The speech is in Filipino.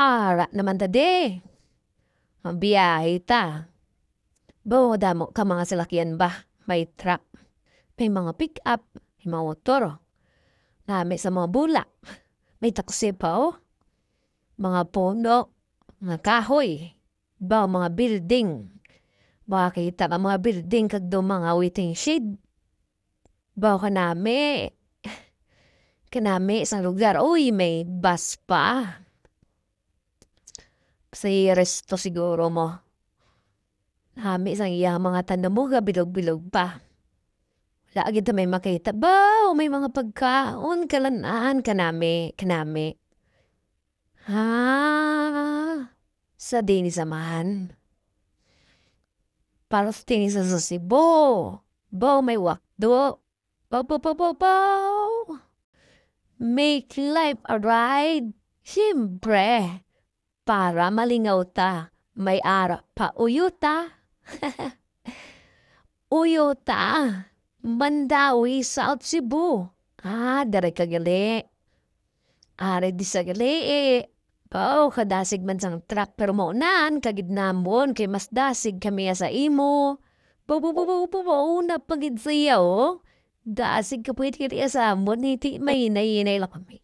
Ara naman tadi. Ang biyahe ta. Bawa mo ka mga salakyan ba? May truck. May mga pick-up. May mga motor. Nami sa mga bulak. May taksi pa oh. Mga puno. Mga kahoy. Bawa mga building. Makakita ka mga building kag do mga waiting shed. Bawa kanami. Kanami isang lugar. Uy, may bus pa. Sa resto siguro mo. Hami isang iya mga tanamuga bilog-bilog pa. Lagi ta may makita. Baw, may mga pagkaon kalanaan kanami. Kanami. Ha? Sa dini samahan. Para sa dini sa Cebu. Baw, may wakdo. Baw, baw, baw, baw, baw. Make life a ride. Siyempre. Para malingaw ta. May ara pa uyuta. Uyuta. Mandawi, South Cebu. Dari kagali. Ari di sa gali Pao, kadasig man sang truck pero maunan, kagidnamon, kay mas dasig kami sa imo. Una pagid siya, oh. Dasig ka pwede kaya sa amon, hindi may inay lang kami.